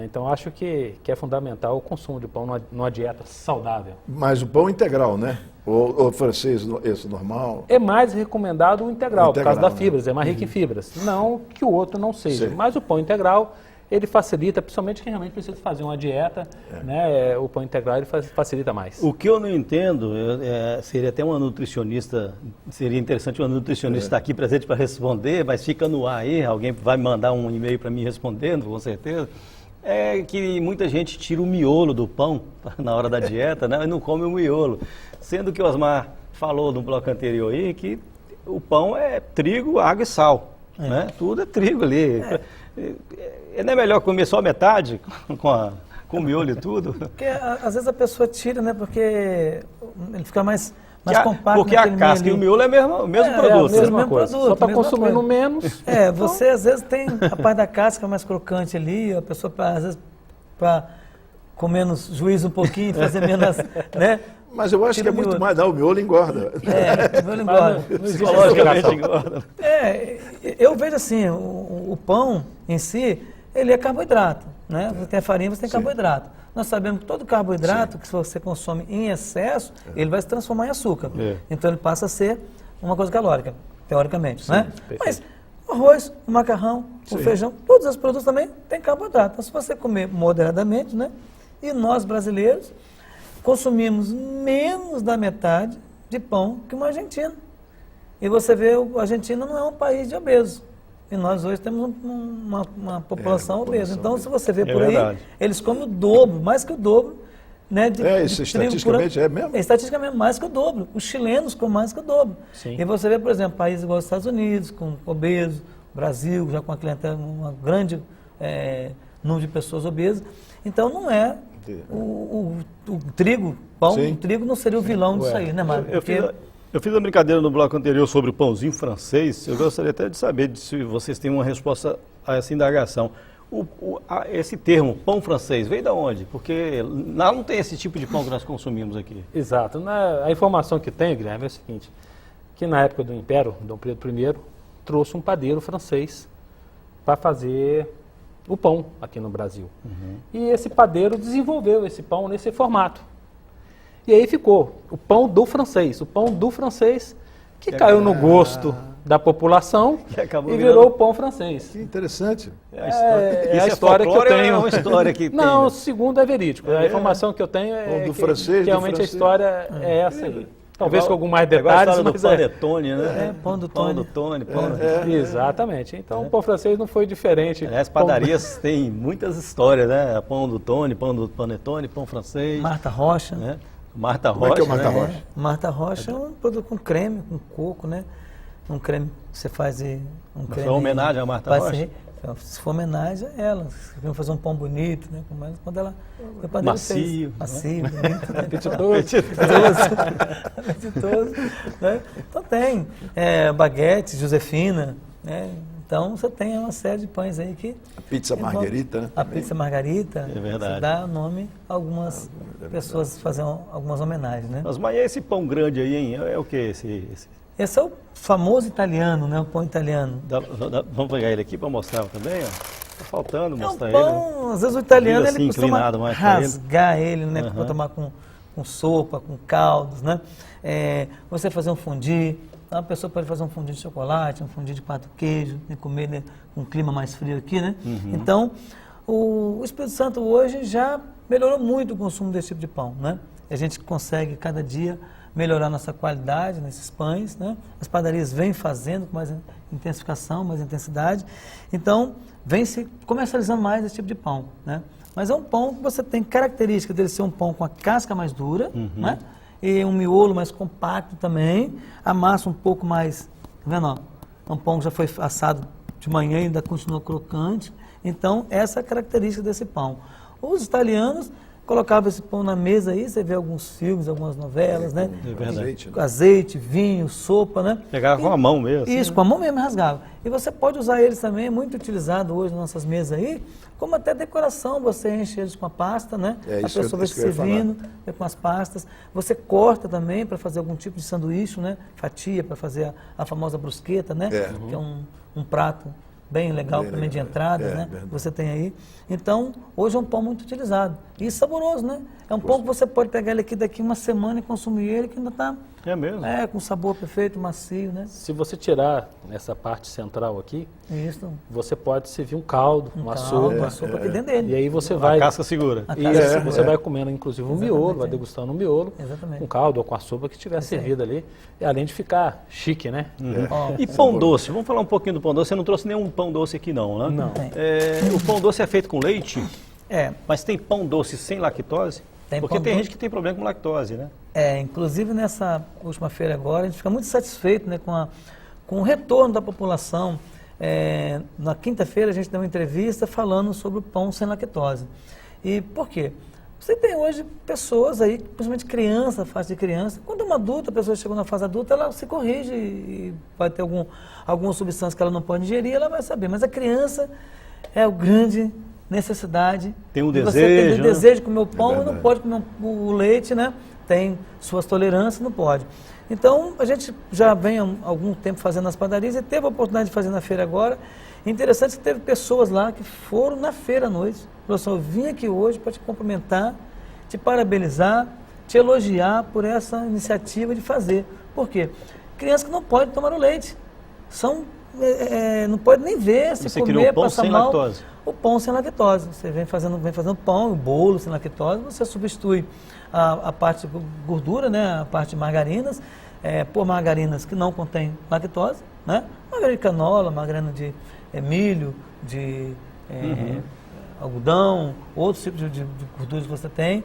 Então, acho que é fundamental o consumo de pão numa dieta saudável. Mas o pão integral, né? Ou francês, esse normal? É mais recomendado o integral, por causa Integral, das fibras, é mais rico em fibras. Não que o outro não seja, Sim. mas o pão integral, ele facilita, principalmente quem realmente precisa fazer uma dieta, né? O pão integral ele facilita mais. O que eu não entendo, seria até uma nutricionista, seria interessante uma nutricionista estar aqui presente para responder, mas fica no ar aí, alguém vai mandar um e-mail para mim respondendo, com certeza, é que muita gente tira o miolo do pão na hora da dieta, né, e não come o miolo. Sendo que o Osmar falou no bloco anterior aí que o pão é trigo, água e sal. Né? Tudo é trigo ali. Não é melhor comer só metade, com o miolo e tudo? Porque às vezes a pessoa tira, né? Porque ele fica mais compacto. Porque a casca e o miolo é o mesmo produto. É a mesma coisa. produto, Só está mesma consumindo coisa. menos. Você às vezes tem a parte da casca mais crocante ali, a pessoa às vezes para com menos juízo um pouquinho, fazer menos, né? Mas eu acho que é muito mais, o miolo engorda. O miolo engorda. Psicologicamente engorda. Eu vejo assim, o pão em si, ele é carboidrato, né? Você tem a farinha, você tem carboidrato. Nós sabemos que todo carboidrato que você consome em excesso, ele vai se transformar em açúcar. Então ele passa a ser uma coisa calórica, teoricamente, né? Mas o arroz, o macarrão, o feijão, todos os produtos também têm carboidrato. Então se você comer moderadamente, né? E nós brasileiros consumimos menos da metade de pão que uma argentina. E você vê, a Argentina não é um país de obesos. E nós hoje temos uma população obesa. Então, se você vê por aí, eles comem o dobro, mais que o dobro. Né, isso estatisticamente é mesmo? Estatisticamente mais que o dobro. Os chilenos comem mais que o dobro. Sim. E você vê, por exemplo, países igual os Estados Unidos, com obesos, Brasil, já com a clientela, um grande número de pessoas obesas. Então, não é o trigo, o trigo não seria o vilão disso aí, né, Mário? Eu fiz uma brincadeira no bloco anterior sobre o pãozinho francês. Eu gostaria até de saber se vocês têm uma resposta a essa indagação. Esse termo, pão francês, veio de onde? Porque lá não tem esse tipo de pão que nós consumimos aqui. Exato. A informação que tem, Guilherme, é o seguinte, que na época do Império, Dom Pedro I, trouxe um padeiro francês para fazer o pão aqui no Brasil. E esse padeiro desenvolveu esse pão nesse formato. E aí ficou o pão do francês que caiu no gosto da população e virou o pão francês. Que interessante. É a história que eu tenho. É uma história que não, tem, o segundo é verídico. A informação que eu tenho é que realmente a história é essa aí. Talvez com alguns mais detalhes, mas panetone, né? Pão do Tony. Exatamente. Então, o pão francês não foi diferente. As padarias têm muitas histórias, né? Pão do Tony, pão do panetone, pão francês. Marta Rocha. Né? Marta Rocha. Como é que é o Marta Rocha? Marta Rocha é um produto com creme, com coco, né? Um creme que você faz um creme. Foi homenagem à Marta Rocha? Se for homenagem a ela, se quer fazer um pão bonito, né? Quando ela macio, bonito, apetitoso. Apetitoso, né? Então tem baguete, Josefina, né? Então você tem uma série de pães aí que... A pizza margarita, né? A pizza margarita, é verdade. Dá nome a algumas pessoas fazem algumas homenagens, né? Mas esse pão grande aí, hein? É o que esse? Esse é o famoso italiano, né? O pão italiano. Vamos pegar ele aqui para mostrar também, ó. Tá faltando mostrar ele. Né? Às vezes o italiano ele costuma rasgar ele, né? Para tomar com sopa, com caldos, né? Você fazer um fondue. A pessoa pode fazer um fondue de chocolate, um fondue de quatro queijos, e comer, né, com um clima mais frio aqui, né? Então, o Espírito Santo hoje já melhorou muito o consumo desse tipo de pão, né? A gente consegue cada dia melhorar nossa qualidade nesses pães, né? As padarias vêm fazendo com mais intensificação, mais intensidade. Então, vem se comercializando mais esse tipo de pão, né? Mas é um pão que você tem característica dele ser um pão com a casca mais dura, né? E um miolo mais compacto também, a massa um pouco mais, tá vendo? Ó? É um pão que já foi assado de manhã e ainda continua crocante. Então, essa é a característica desse pão. Os italianos colocavam esse pão na mesa aí, você vê alguns filmes, algumas novelas, né? É verdade. Azeite, vinho, sopa, né? Pegava com a mão mesmo. Isso, com a mão mesmo rasgava. E você pode usar eles também, muito utilizado hoje nas nossas mesas aí, como até decoração, você enche eles com a pasta, né? A pessoa vai se servindo com as pastas. Você corta também para fazer algum tipo de sanduíche, né? Fatia para fazer a famosa brusqueta, né? Que é um prato bem legal também de entradas, né? Verdade. Você tem aí. Então, hoje é um pão muito utilizado. E saboroso, né? É um pão que você pode pegar ele aqui daqui uma semana e consumir ele que ainda está... É mesmo? Com sabor perfeito, macio, né? Se você tirar essa parte central aqui, você pode servir um caldo, uma sopa aqui dentro dele. E aí você vai... A casca segura. Você vai comendo, inclusive, um miolo, vai degustando um miolo, com caldo ou com a sopa que estiver servida ali, e além de ficar chique, né? E pão doce? Vamos falar um pouquinho do pão doce. Você não trouxe nenhum pão doce aqui não, né? Não. O pão doce é feito com leite? Mas tem pão doce sem lactose? Porque tem gente que tem problema com lactose, né? Inclusive nessa última feira agora, a gente fica muito satisfeito, né, com o retorno da população na quinta-feira a gente deu uma entrevista falando sobre o pão sem lactose. E por quê? Você tem hoje pessoas aí, principalmente criança, fase de criança, quando é uma adulta, a pessoa chegou na fase adulta, ela se corrige e vai ter alguma substância que ela não pode ingerir, ela vai saber. Mas a criança é a grande necessidade. Tem um de desejo, Você tem desejo de comer o pão e não pode comer o leite, né? Tem suas tolerâncias, não pode. Então, a gente já vem há algum tempo fazendo nas padarias e teve a oportunidade de fazer na feira agora. Interessante que teve pessoas lá que foram na feira à noite. Professor, eu vim aqui hoje para te cumprimentar, te parabenizar, te elogiar por essa iniciativa de fazer. Por quê? Crianças que não podem tomar o leite. Não pode nem ver, se Você comer, criou o pão passar sem mal. lactose. O pão sem lactose. Você vem fazendo pão, o bolo sem lactose, você substitui a parte de gordura, né, a parte de margarinas, por margarinas que não contêm lactose, né? Margarina de canola, margarina de milho, de algodão, outros tipos de gorduras que você tem.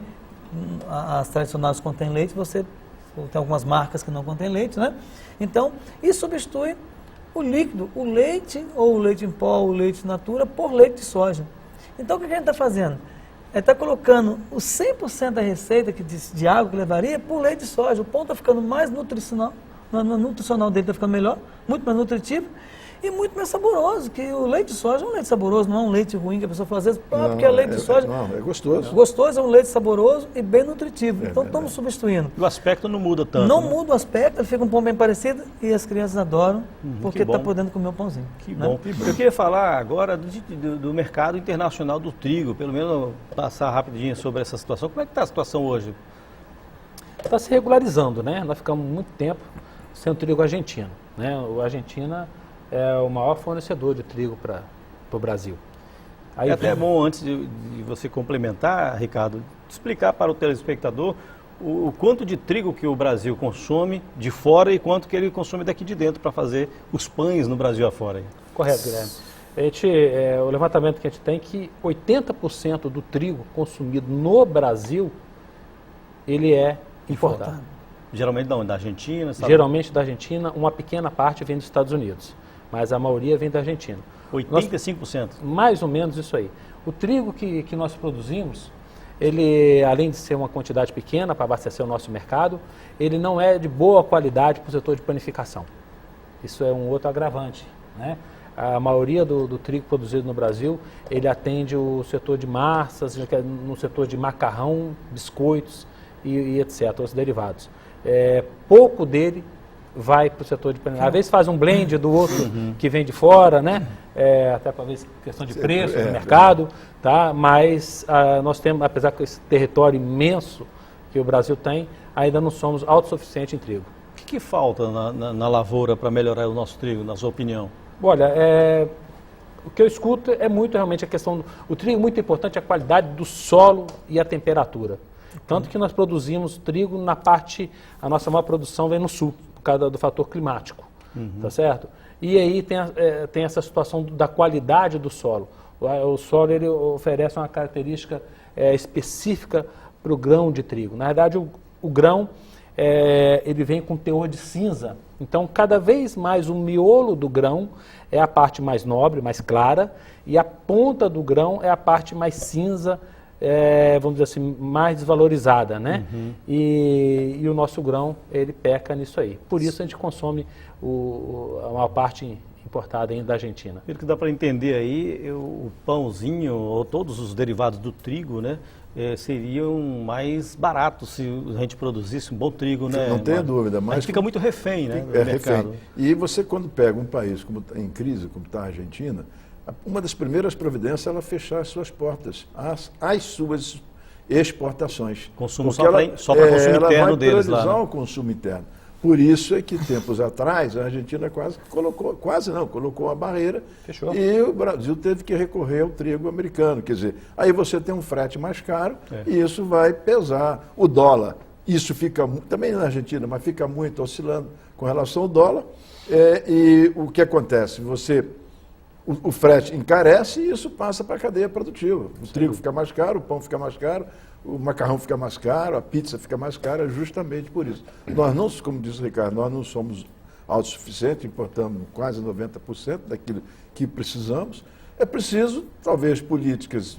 As tradicionais contêm leite, você tem algumas marcas que não contêm leite, né? Então, isso substitui o líquido, o leite, ou o leite em pó, o leite natura, por leite de soja. Então, o que a gente está fazendo? Está colocando o 100% da receita de água que levaria por leite de soja. O pão está ficando mais nutricional, o nutricional dele está ficando melhor, muito mais nutritivo e muito mais saboroso, que o leite de soja é um leite saboroso, não é um leite ruim que a pessoa fala às vezes, porque é leite de soja. Não, é gostoso. Gostoso, é um leite saboroso e bem nutritivo. Então, estamos substituindo. E o aspecto não muda tanto. Não né? muda o aspecto, ele fica um pão bem parecido e as crianças adoram, porque que bom. está podendo comer o pãozinho. Que né? bom. Eu queria falar agora do mercado internacional do trigo, pelo menos passar rapidinho sobre essa situação. Como é que está a situação hoje? Está se regularizando, né? Nós ficamos muito tempo sem o trigo argentino, né? A Argentina é o maior fornecedor de trigo para o Brasil. Aí É até bom, antes de você complementar, Ricardo, explicar para o telespectador o quanto de trigo que o Brasil consome de fora e quanto que ele consome daqui de dentro para fazer os pães no Brasil afora. Correto, Guilherme. O levantamento que a gente tem é que 80% do trigo consumido no Brasil, ele é importado. Geralmente não, da Argentina? Sabe? Geralmente da Argentina, uma pequena parte vem dos Estados Unidos, mas a maioria vem da Argentina. 85%? Mais ou menos isso aí. O trigo que nós produzimos, ele, além de ser uma quantidade pequena para abastecer o nosso mercado, ele não é de boa qualidade para o setor de panificação. Isso é um outro agravante, né? A maioria do trigo produzido no Brasil, ele atende o setor de massas, no setor de macarrão, biscoitos e etc., os derivados. Pouco dele vai para o setor de panificação. Às vezes faz um blend do outro que vem de fora, né? Até para ver questão de preço no mercado, tá? Mas nós temos, apesar desse território imenso que o Brasil tem, ainda não somos autossuficientes em trigo. O que falta na lavoura para melhorar o nosso trigo, na sua opinião? Olha, o que eu escuto é muito realmente a questão o trigo é muito importante, a qualidade do solo e a temperatura. Tanto que nós produzimos trigo a nossa maior produção vem no sul, por causa do fator climático, tá certo? E aí tem essa situação da qualidade do solo. O solo ele oferece uma característica específica para o grão de trigo. Na verdade, o grão ele vem com teor de cinza. Então, cada vez mais o miolo do grão é a parte mais nobre, mais clara, e a ponta do grão é a parte mais cinza, vamos dizer assim, mais desvalorizada, né? E o nosso grão, ele peca nisso aí. Por isso a gente consome a maior parte importada ainda da Argentina. Pelo que dá para entender aí, o pãozinho, ou todos os derivados do trigo, né, seriam mais baratos se a gente produzisse um bom trigo, né? Não tenha dúvida. Mas a gente fica muito refém, né, do mercado. Refém. E você, quando pega um país em crise, como está a Argentina, uma das primeiras providências é ela fechar as suas portas, as suas exportações. Consumo só para consumo interno deles lá. Ela vai priorizar o consumo interno. Por isso é que tempos atrás a Argentina colocou uma barreira. Fechou. E o Brasil teve que recorrer ao trigo americano. Quer dizer, aí você tem um frete mais caro e isso vai pesar. O dólar, isso fica também na Argentina, mas fica muito oscilando com relação ao dólar. E o que acontece? O frete encarece e isso passa para a cadeia produtiva. O trigo fica mais caro, o pão fica mais caro, o macarrão fica mais caro, a pizza fica mais cara, justamente por isso. Nós não, como disse o Ricardo, nós não somos autossuficientes, importamos quase 90% daquilo que precisamos. É preciso, talvez, políticas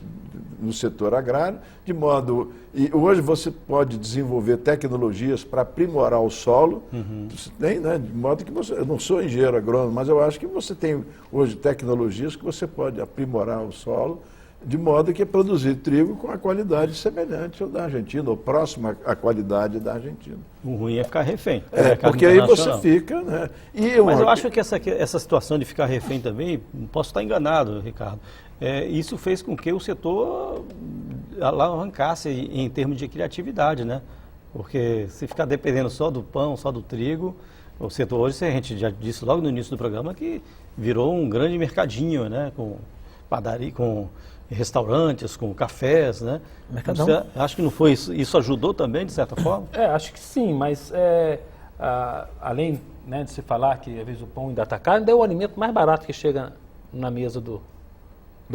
no setor agrário, de modo... E hoje você pode desenvolver tecnologias para aprimorar o solo, né, de modo que você... Eu não sou engenheiro agrônomo, mas eu acho que você tem hoje tecnologias que você pode aprimorar o solo, de modo que produzir trigo com a qualidade semelhante ao da Argentina, ou próxima à qualidade da Argentina. O ruim é ficar refém. Porque aí você fica... Né, mas eu acho que essa situação de ficar refém também, posso estar enganado, Ricardo, isso fez com que o setor alavancasse em termos de criatividade, né? Porque se ficar dependendo só do pão, só do trigo, o setor hoje, a gente já disse logo no início do programa, que virou um grande mercadinho, né? Com padaria, com restaurantes, com cafés, né? Mercadão. Você acha que não foi isso ajudou também, de certa forma? Acho que sim, mas além, né, de se falar que às vezes o pão ainda está caro, ainda é o alimento mais barato que chega na mesa do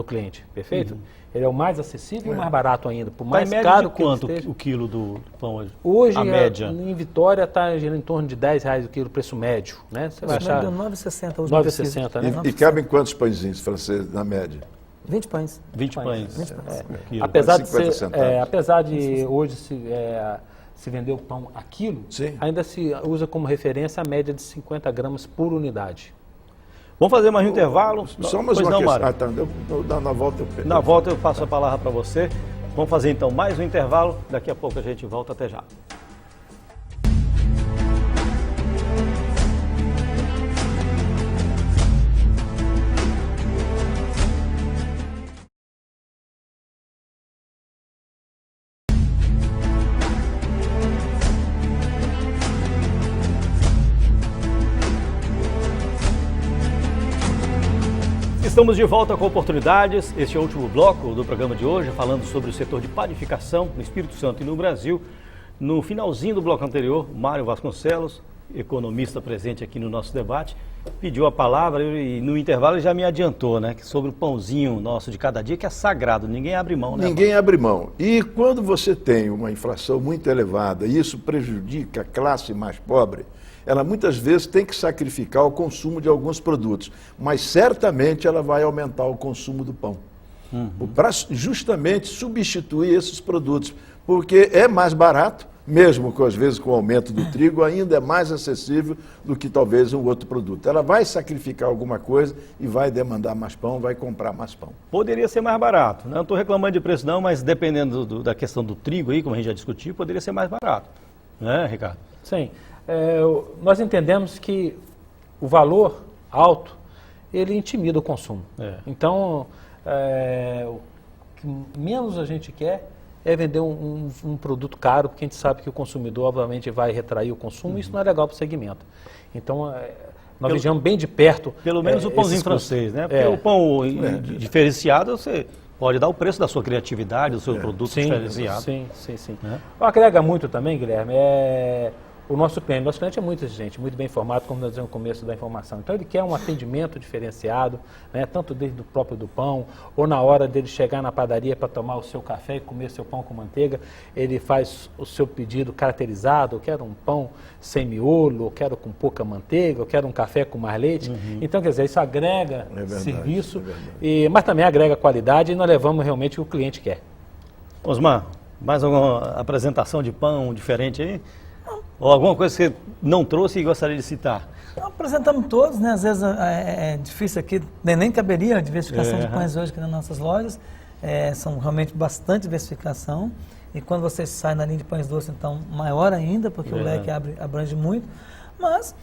cliente, perfeito? Ele é o mais acessível e o mais barato ainda, por mais caro que quanto esteja. o quilo do pão hoje? Hoje, a média? em Vitória, está girando em torno de R$10 o quilo, preço médio, né? Você vai achar 9,60 hoje. 9,60, né? E cabem quantos pãezinhos franceses na média? 20 pães. 20 pães. 20 pães. Quilo. Apesar de 50 ser, centavos. apesar de hoje se vender o pão a quilo, Sim. ainda se usa como referência a média de 50 gramas por unidade. Vamos fazer mais um intervalo? Só mais Pois uma não, questão. Mário? Na volta eu pego. Na volta eu passo a palavra para você. Vamos fazer então mais um intervalo. Daqui a pouco a gente volta. Até já. Estamos de volta com oportunidades. Este é o último bloco do programa de hoje, falando sobre o setor de panificação no Espírito Santo e no Brasil. No finalzinho do bloco anterior, Mário Vasconcelos, economista presente aqui no nosso debate, pediu a palavra e no intervalo ele já me adiantou, né, sobre o pãozinho nosso de cada dia, que é sagrado, ninguém abre mão, né? Ninguém abre mão. E quando você tem uma inflação muito elevada e isso prejudica a classe mais pobre, ela muitas vezes tem que sacrificar o consumo de alguns produtos, mas certamente ela vai aumentar o consumo do pão. Para justamente substituir esses produtos, porque é mais barato, mesmo que às vezes com o aumento do trigo, ainda é mais acessível do que talvez um outro produto. Ela vai sacrificar alguma coisa e vai demandar mais pão, vai comprar mais pão. Poderia ser mais barato, né? Não estou reclamando de preço não, mas dependendo da questão do trigo aí, como a gente já discutiu, poderia ser mais barato, né, Ricardo? Sim. Nós entendemos que o valor alto, ele intimida o consumo. Então, o que menos a gente quer é vender um produto caro, porque a gente sabe que o consumidor, obviamente, vai retrair o consumo, e isso não é legal para o segmento. Então, nós vigiamos bem de perto. Pelo menos o pãozinho francês, né? Porque o pão diferenciado, você pode dar o preço da sua criatividade, do seu produto diferenciado. Sim. Agrega muito também, Guilherme, o nosso cliente é muito exigente, muito bem informado, como nós dizemos no começo da informação. Então ele quer um atendimento diferenciado, né, tanto desde o próprio do pão, ou na hora dele chegar na padaria para tomar o seu café e comer seu pão com manteiga, ele faz o seu pedido caracterizado, eu quero um pão sem miolo, eu quero com pouca manteiga, eu quero um café com mais leite. Então, quer dizer, isso agrega serviço, mas também agrega qualidade, e nós levamos realmente o que o cliente quer. Osmar, mais alguma apresentação de pão diferente aí? Ou alguma coisa que você não trouxe e gostaria de citar? Apresentamos todos, né? Às vezes é difícil aqui, nem caberia a diversificação de pães hoje aqui nas nossas lojas. São realmente bastante diversificação. E quando você sai na linha de pães doces, então, maior ainda, porque o leque abrange muito. Mas,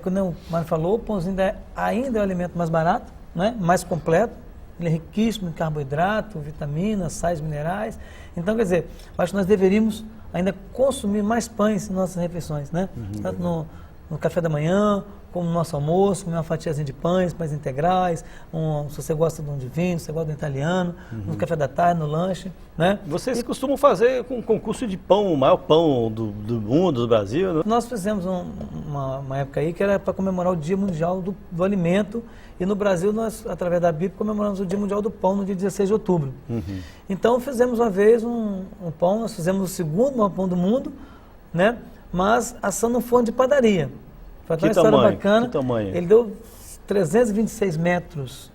como o Mário falou, o pãozinho ainda é o alimento mais barato, né? Mais completo. Ele é riquíssimo em carboidrato, vitaminas, sais minerais. Então, quer dizer, eu acho que nós deveríamos ainda consumir mais pães em nossas refeições, né? Tanto no café da manhã, como no nosso almoço, comer uma fatiazinha de pães integrais, se você gosta de um divino, se você gosta de um italiano, no café da tarde, no lanche, né? Vocês costumam fazer um concurso de pão, o maior pão do mundo, do Brasil, né? Nós fizemos uma época aí que era para comemorar o Dia Mundial do Alimento, e no Brasil nós, através da BIP, comemoramos o Dia Mundial do Pão no dia 16 de outubro. Então fizemos uma vez um pão, nós fizemos o segundo maior pão do mundo, né? Mas assando no forno de padaria. Foi até Que uma história tamanho? bacana. Que tamanho? Ele deu 326 metros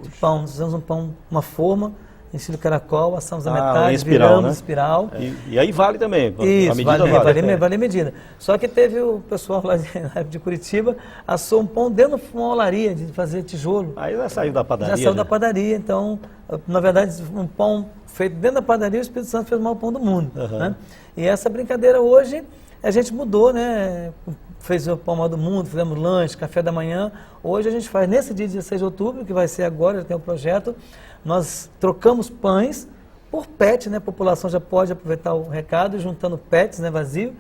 de pão. Nós fizemos um pão, uma forma, em estilo caracol, assamos a metade, em espiral, viramos né? espiral. E aí vale também. Isso, a medida vale a medida. Só que teve o pessoal lá de Curitiba, assou um pão dentro de uma olaria de fazer tijolo. Aí já saiu da padaria. Já saiu da padaria, então, na verdade, um pão feito dentro da padaria, o Espírito Santo fez o maior pão do mundo. Né? E essa brincadeira hoje, a gente mudou, né? Fez o pão maior do mundo, fizemos lanche, café da manhã. Hoje a gente faz, nesse dia 16 de outubro, que vai ser agora, já tem o projeto, nós trocamos pães por PET, né? A população já pode aproveitar o recado, juntando PETs, né, vazio,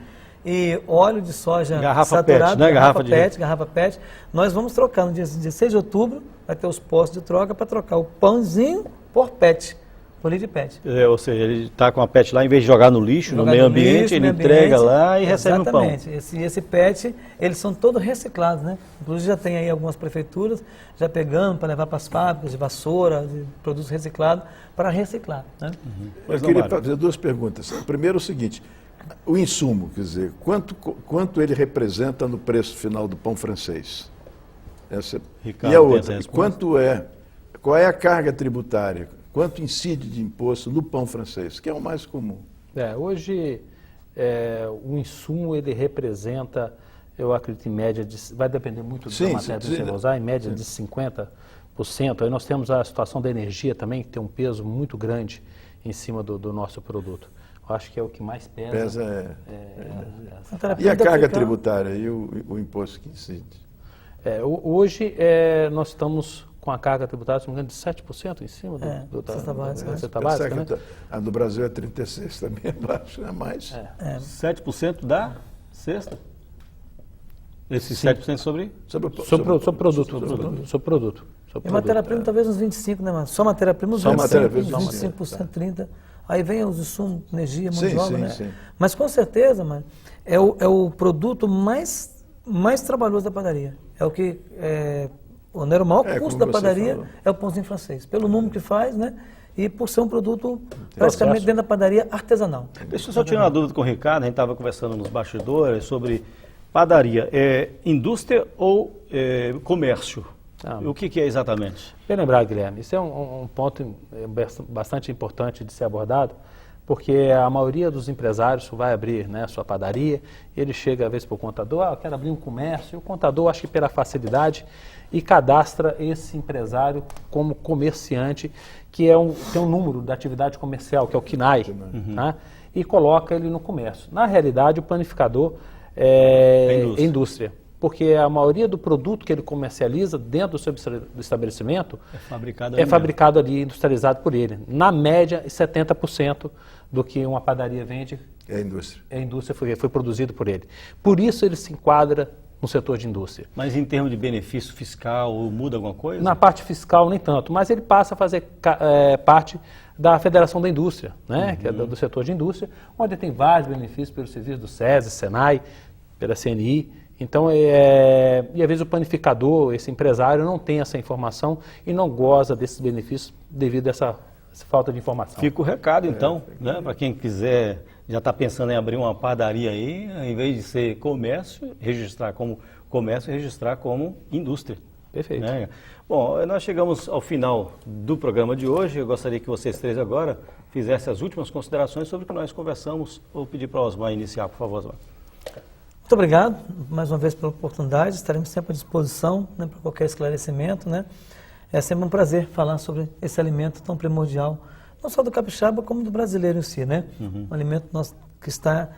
e óleo de soja Garrafa saturado, PET, né? Garrafa PET. Nós vamos trocar no dia 16 de outubro, vai ter os postos de troca para trocar o pãozinho por PET, por litro de PET. Ou seja, ele está com a PET lá, em vez de jogar no lixo, no meio ambiente, ele entrega lá e recebe no pão. Exatamente. Esse PET, eles são todos reciclados, né? Inclusive já tem aí algumas prefeituras já pegando para levar para as fábricas de vassoura, de produtos reciclados, para reciclar. Né? Eu queria fazer duas perguntas. Primeiro é o seguinte, o insumo, quer dizer, quanto ele representa no preço final do pão francês? Ricardo, e a outra, qual é a carga tributária? Quanto incide de imposto no pão francês, que é o mais comum? Hoje, o insumo, ele representa, eu acredito, em média, vai depender muito da matéria que você vai usar, em média de 50%. Aí nós temos a situação da energia também, que tem um peso muito grande em cima do nosso produto. Eu acho que é o que mais pesa. E a carga tributária e o imposto que incide? Hoje, nós estamos com a carga tributária, se não me engano, de 7% em cima da cesta básica, né? A do Brasil é 36%, também é baixo, é mais. 7% da cesta? Esses 7% sobre produto. E matéria-prima talvez uns 25%, né, mano? Só matéria-prima uns 25%, 30%. Aí vem os insumos, energia, mão de obra, né? Sim. Mas com certeza, mano, é o produto mais trabalhoso da padaria. É o que... O maior custo da padaria é o pãozinho francês, pelo número que faz, né? E por ser um produto praticamente dentro da padaria artesanal. Deixa eu só tirar uma dúvida com o Ricardo, a gente estava conversando nos bastidores sobre padaria. É indústria ou comércio? O que é exatamente? Bem lembrado, Guilherme, isso é um ponto bastante importante de ser abordado, porque a maioria dos empresários vai abrir, né, sua padaria, ele chega às vezes para o contador, eu quero abrir um comércio, e o contador, acho que pela facilidade, e cadastra esse empresário como comerciante, que tem um número da atividade comercial, que é o CNAE, tá? E coloca ele no comércio. Na realidade, o panificador é indústria, porque a maioria do produto que ele comercializa dentro do seu estabelecimento é fabricado ali, industrializado por ele. Na média, 70% do que uma padaria vende é indústria. Foi produzido por ele. Por isso ele se enquadra no setor de indústria. Mas em termos de benefício fiscal, muda alguma coisa? Na parte fiscal, nem tanto, mas ele passa a fazer parte da Federação da Indústria, né, que é do setor de indústria, onde tem vários benefícios pelo serviço do SESI, SENAI, pela CNI. Então, e às vezes o panificador, esse empresário, não tem essa informação e não goza desses benefícios devido a essa falta de informação. Fica o recado, então, né, para quem quiser, já está pensando em abrir uma padaria aí, em vez de ser comércio, registrar como comércio, registrar como indústria. Perfeito. Né? Bom, nós chegamos ao final do programa de hoje. Eu gostaria que vocês três agora fizessem as últimas considerações sobre o que nós conversamos. Vou pedir para o Osmar iniciar, por favor, Osmar. Muito obrigado, mais uma vez, pela oportunidade. Estaremos sempre à disposição, né, para qualquer esclarecimento, né? É sempre um prazer falar sobre esse alimento tão primordial, não só do capixaba, como do brasileiro em si, né? Um alimento nosso que está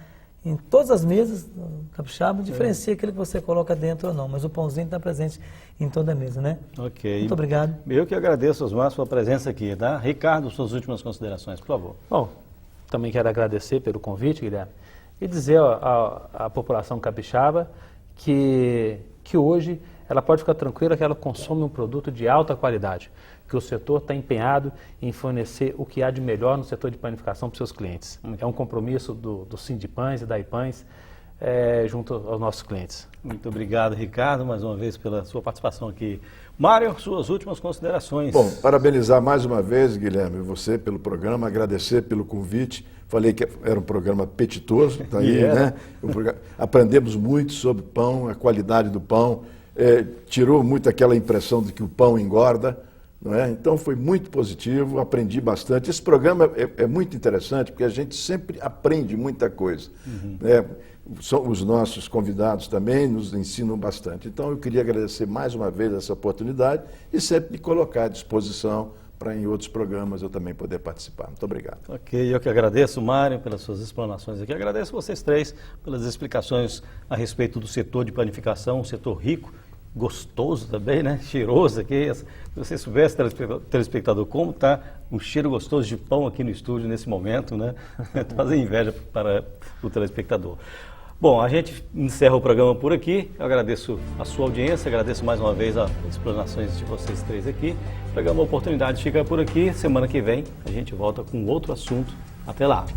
em todas as mesas do capixaba, diferencia aquele que você coloca dentro ou não, mas o pãozinho está presente em toda a mesa, né? Ok. Muito obrigado. Eu que agradeço, Osmar, a sua presença aqui, tá? Ricardo, suas últimas considerações, por favor. Bom, também quero agradecer pelo convite, Guilherme, e dizer à população capixaba que hoje ela pode ficar tranquila que ela consome um produto de alta qualidade, que o setor está empenhado em fornecer o que há de melhor no setor de panificação para os seus clientes. É um compromisso do Sindipães e da IPães junto aos nossos clientes. Muito obrigado, Ricardo, mais uma vez pela sua participação aqui. Mário, suas últimas considerações. Bom, parabenizar mais uma vez, Guilherme, você pelo programa, agradecer pelo convite. Falei que era um programa apetitoso, tá aí, né? Aprendemos muito sobre pão, a qualidade do pão, tirou muito aquela impressão de que o pão engorda, não é? Então foi muito positivo, aprendi bastante. Esse programa é muito interessante porque a gente sempre aprende muita coisa. Né? Os nossos convidados também nos ensinam bastante. Então eu queria agradecer mais uma vez essa oportunidade e sempre me colocar à disposição para em outros programas eu também poder participar. Muito obrigado. Ok, eu que agradeço, Mário, pelas suas explanações aqui. Agradeço vocês três pelas explicações a respeito do setor de panificação, um setor rico, gostoso também, né? Cheiroso aqui. Se você soubesse, telespectador, como está um cheiro gostoso de pão aqui no estúdio nesse momento, né? Fazer inveja para o telespectador. Bom, a gente encerra o programa por aqui. Eu agradeço a sua audiência, agradeço mais uma vez as explanações de vocês três aqui. O programa Oportunidade fica por aqui. Semana que vem a gente volta com outro assunto. Até lá!